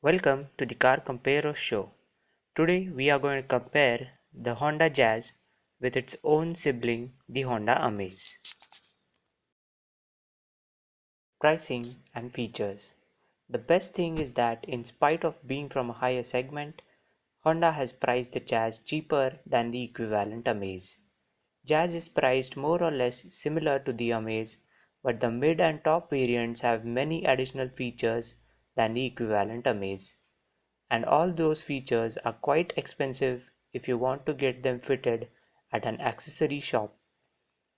Welcome to the Car Comparo Show. Today we are going to compare the Honda Jazz with its own sibling, the Honda Amaze. Pricing and features. The best thing is that in spite of being from a higher segment, Honda has priced the Jazz cheaper than the equivalent Amaze. Jazz is priced more or less similar to the Amaze, but the mid and top variants have many additional features than the equivalent Amaze. And all those features are quite expensive if you want to get them fitted at an accessory shop.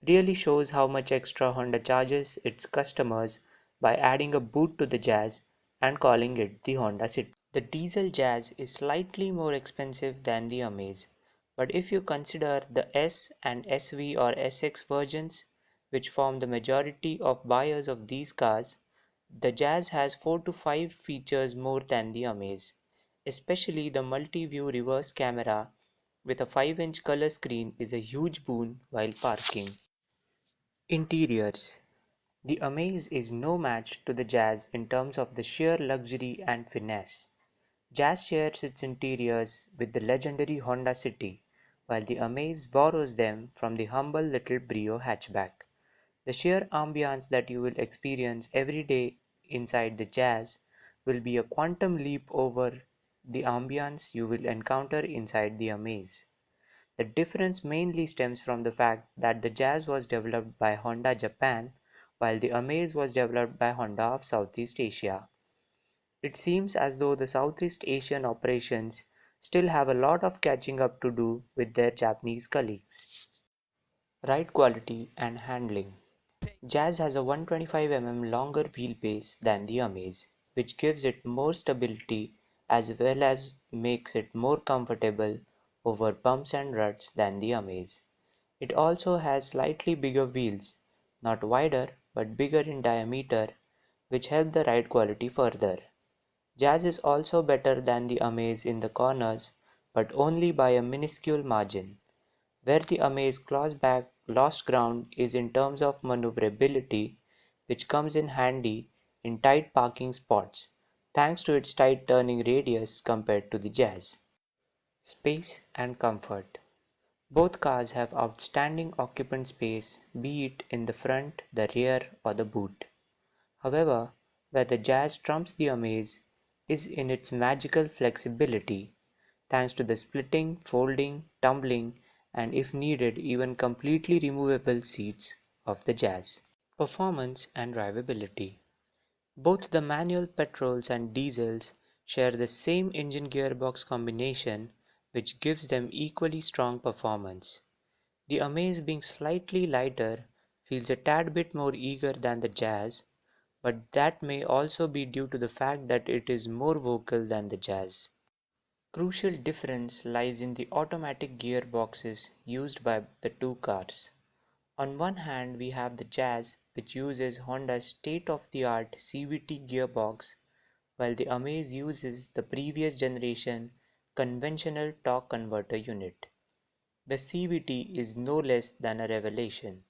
Really shows how much extra Honda charges its customers by adding a boot to the Jazz and calling it the Honda City. The diesel Jazz is slightly more expensive than the Amaze, but if you consider the S and SV or SX versions, which form the majority of buyers of these cars, the Jazz has 4 to 5 features more than the Amaze, especially the multi-view reverse camera with a 5-inch color screen is a huge boon while parking. Interiors. The Amaze is no match to the Jazz in terms of the sheer luxury and finesse. Jazz shares its interiors with the legendary Honda City, while the Amaze borrows them from the humble little Brio hatchback. The sheer ambience that you will experience every day inside the Jazz will be a quantum leap over the ambience you will encounter inside the Amaze. The difference mainly stems from the fact that the Jazz was developed by Honda Japan, while the Amaze was developed by Honda of Southeast Asia. It seems as though the Southeast Asian operations still have a lot of catching up to do with their Japanese colleagues. Ride quality and handling. Jazz has a 125 longer wheelbase than the Amaze, which gives it more stability as well as makes it more comfortable over bumps and ruts than the Amaze. It also has slightly bigger wheels, not wider but bigger in diameter, which help the ride quality further. Jazz is also better than the Amaze in the corners, but only by a minuscule margin. Where the Amaze claws back lost ground is in terms of maneuverability, which comes in handy in tight parking spots, thanks to its tight turning radius compared to the Jazz. Space and comfort. Both cars have outstanding occupant space, be it in the front, the rear, or the boot. However, where the Jazz trumps the Amaze is in its magical flexibility, thanks to the splitting, folding, tumbling, and if needed even completely removable seats of the Jazz. Performance and drivability. Both the manual petrols and diesels share the same engine gearbox combination, which gives them equally strong performance. The Amaze, being slightly lighter, feels a tad bit more eager than the Jazz, but that may also be due to the fact that it is more vocal than the Jazz. Crucial difference lies in the automatic gearboxes used by the two cars. On one hand, we have the Jazz, which uses Honda's state-of-the-art CVT gearbox, while the Amaze uses the previous generation conventional torque converter unit. The CVT is no less than a revelation.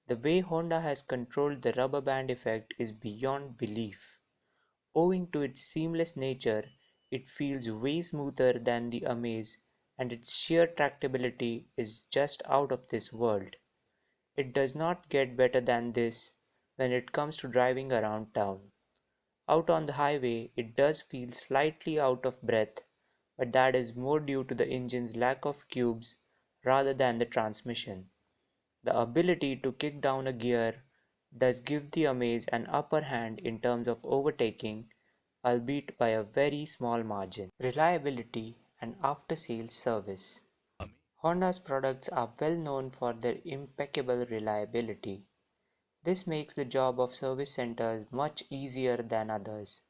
The way Honda has controlled the rubber band effect is beyond belief. Owing to its seamless nature, it feels way smoother than the Amaze, and its sheer tractability is just out of this world. It does not get better than this when it comes to driving around town. Out on the highway, it does feel slightly out of breath, but that is more due to the engine's lack of cubes rather than the transmission. The ability to kick down a gear does give the Amaze an upper hand in terms of overtaking, albeit by a very small margin. Reliability and after-sales service. Honda's products are well known for their impeccable reliability. This makes the job of service centers much easier than others,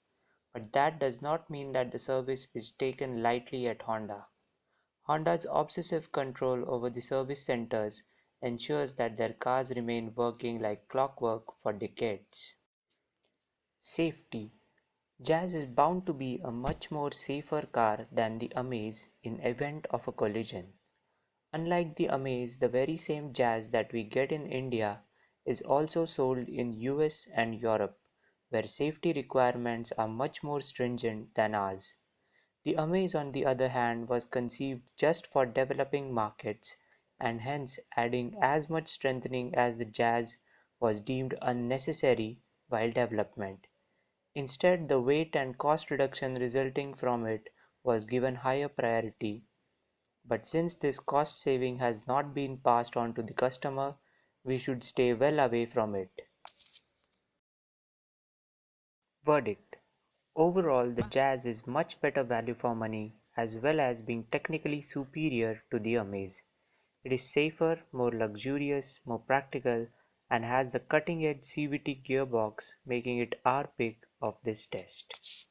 but that does not mean that the service is taken lightly at Honda. Honda's obsessive control over the service centers ensures that their cars remain working like clockwork for decades. Safety. Jazz is bound to be a much more safer car than the Amaze in event of a collision. Unlike the Amaze, the very same Jazz that we get in India is also sold in US and Europe, where safety requirements are much more stringent than ours. The Amaze on the other hand was conceived just for developing markets and hence adding as much strengthening as the Jazz was deemed unnecessary while development. Instead, the weight and cost reduction resulting from it was given higher priority, but since this cost saving has not been passed on to the customer, we should stay well away from it. Verdict: overall, the Jazz is much better value for money as well as being technically superior to the Amaze. It is safer, more luxurious, more practical, and has the cutting edge CVT gearbox, making it our pick of this test.